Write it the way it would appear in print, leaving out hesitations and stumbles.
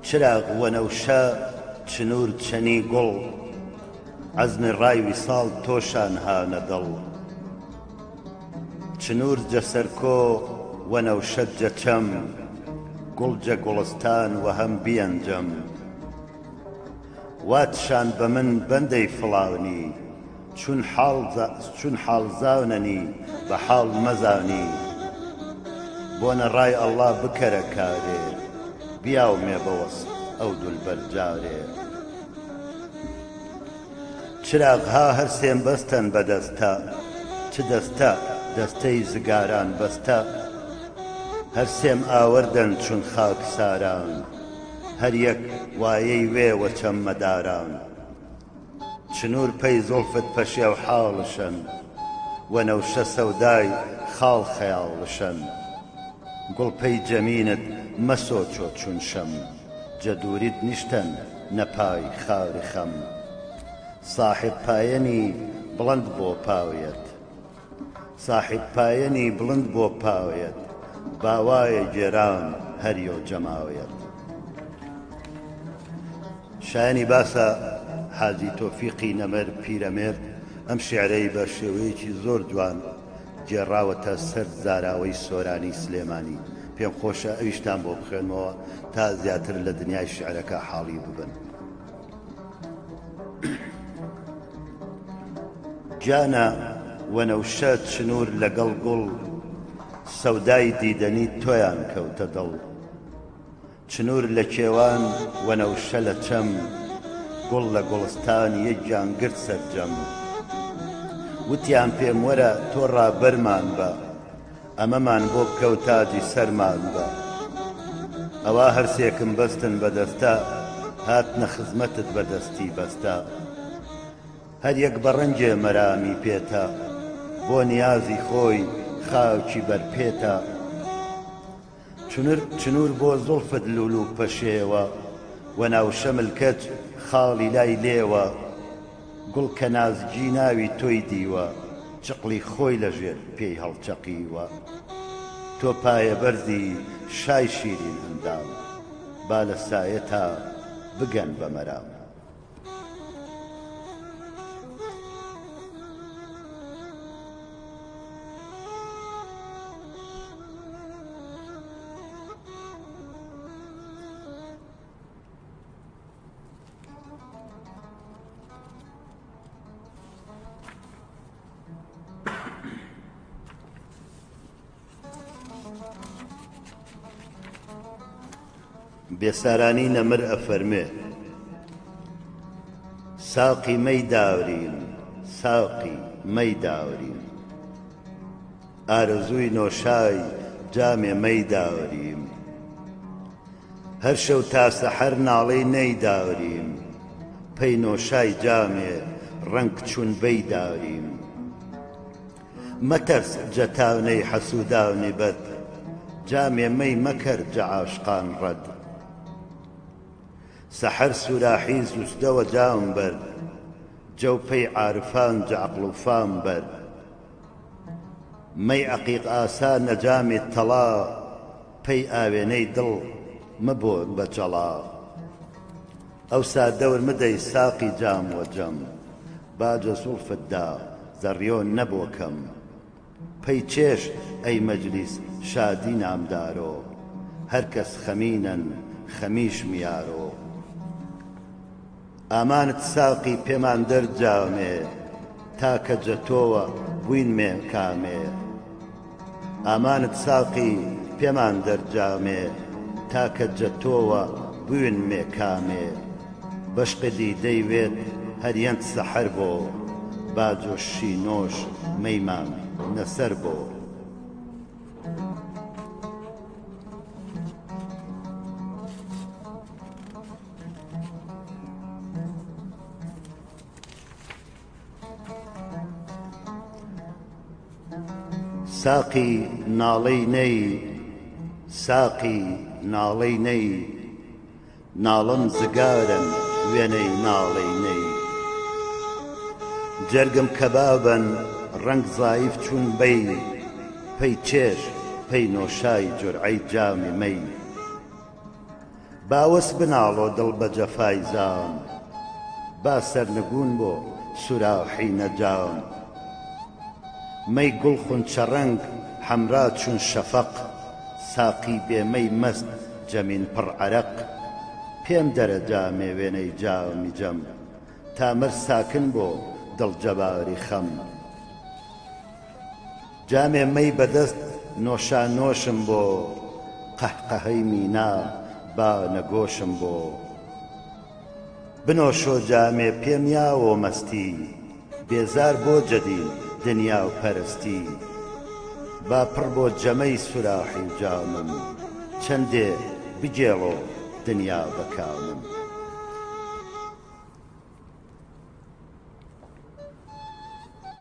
چراغ وەنەوشە چنوور چەنی گوڵ عەزمی ڕای ویساڵ تۆشان هانە دڵ چنوور جەسەرکۆ وەنەوشە جەچەم گوڵجە گوڵستان و هەم بیەنجەم واتشان بە من بەندەی فڵاونی چون حاڵزاونەنی بە حاڵ مەزانی بۆنە ڕای ئەڵڵا بکەرە کارێ بیاومێ بەوەست ئەو دولبەرجارێ چراغها هەرسێن بەستەن بەدەستە چ دەستە دەستەی زگاران بەستە هەرسێم ئاوردەن چون خاکساران هەر یەک وایەی وێوە چەممەداران چنوور پەی زوڵفت پەشێو حاڵشن وەنەوشە سەودای خاڵ خەیاڵشن گوڵپەی جەمینت مەسۆچۆ چون شەم جەدووریت نیشتەن نەپای خاوری خەم ساحب پایەنی بڵند بۆ پاویەت ساحب پایەنی بڵند بۆ پاویەت باوایە گێران هەریۆ جەماویەت شایانی باسە حاجی تۆفیقی نەمەر پیرەمێرد ئەم شیعرەی بە شێوەیەکی زۆر جوان گێڕاوەتە سەر زاراوەی سۆرانی سلێمانی پێم خۆشە ئەویشتان بۆ بخوێنمەوە تا زیاتر لە دنیای شیعرەکە حاڵی ببن گیانە وەنەوشە چنوور لەگەڵ گوڵ سەودای دیدەنی تۆیان کەوتە دڵ چنوور لە کێوان وەنەوشە لە چەم گوڵ لە گوڵستان یەکیان گرت سەرجەم وتیان پێم وەرە تۆ ڕابەرمان بە ئەمەمان بۆ بکەوتاجی سەرمان بە ئەوا هەرسێکم بەستن بەدەستە هاتنە خزمەتت بەدەستی بەستە هەر یەک بەڕەنجێ مەرامی پێتە بۆ نیازی خۆی خاوکی بەرپێتە چنوور بۆ زوڵفت لولو پەشێوە وەناوشە ملکەت خاڵی لای لێوە گوڵ کە نازجی ناوی تۆی دیوە چقلی خۆی لەژێر پێی هەڵچەقیوە تۆ پایە بەرزی شای شیرین ئەندام با لە سایە تا بگەن بە مەرام بێسارانی نەمر ئەفەرمێ ساقی مەی داورین ساقی مەی داورین ئارەزووی نۆشای جامێ مەی داوریم هەر شەو تا سەحەر ناڵەی نەی داوریم پەی نۆشای جامێ ڕەنگ چون بەی داوریم مەتەرس جەتاونەی حەسووداونی بەد جامێ مەی مەکەر جە عاشقان ڕەد سەحەر سوراحی زوستەوە جام بەرد جەو پەی عارفان جە عەقڵ و فام بەرد مەی عەقیق ئاسا نەجامی تەڵا پەی ئاوێنەی دڵ مەبۆ بەجەڵا ئەوسا دەور مدەی ساقی جام وەجەم باجە زوڵفتدا زەڕیۆ نەبۆ کەم پەی چێش ئەی مەجلیس شادی نامدارۆ هەر کەس خەمینەن خەمیش میارۆ ئامانت ساقی پێمان دەرجامێ تاکە جەتۆوە بووینمێ کامێ ئامانت ساقی پێمان دەرجامێ تاکە جەتۆوە بووینمێ کامێ بەشقی دەیوێت هەریەند سەحەر بۆ باجۆشی نۆش مەیمان نەسەر بۆ ساقی ناڵەی نەی ساقی ناڵەی نەی ناڵم زگارن وێنەی ناڵەی نەی جەرگم کەبابن ڕەنگ زایف چون بەی پەی چێژ پەی نۆشای جورعەی جامی مەی باوەس بناڵۆ دڵ بە جەفای زام با سەرنگون بۆ سوراحی نەجام مەی گوڵ خونچە ڕەنگ حەمرا چون شەفەق ساقی بێمەی مەست جەمین پڕ عەرەق پێم دەرە جامێ وێنەی جامی جەم تامر ساکن بۆ دڵجەباری خەم جامێ مەی بەدەست نۆشانۆشم بۆ قەحقەهەی مینا با نەگۆشم بۆ بنۆشۆ جامێ پێم یاوە مەستی بێزار بۆ جەدید دنیا و پەرستی با پڕ بۆ جەمەی سوراحی جامم چەندێ بجێڵۆ دنیا بەکامم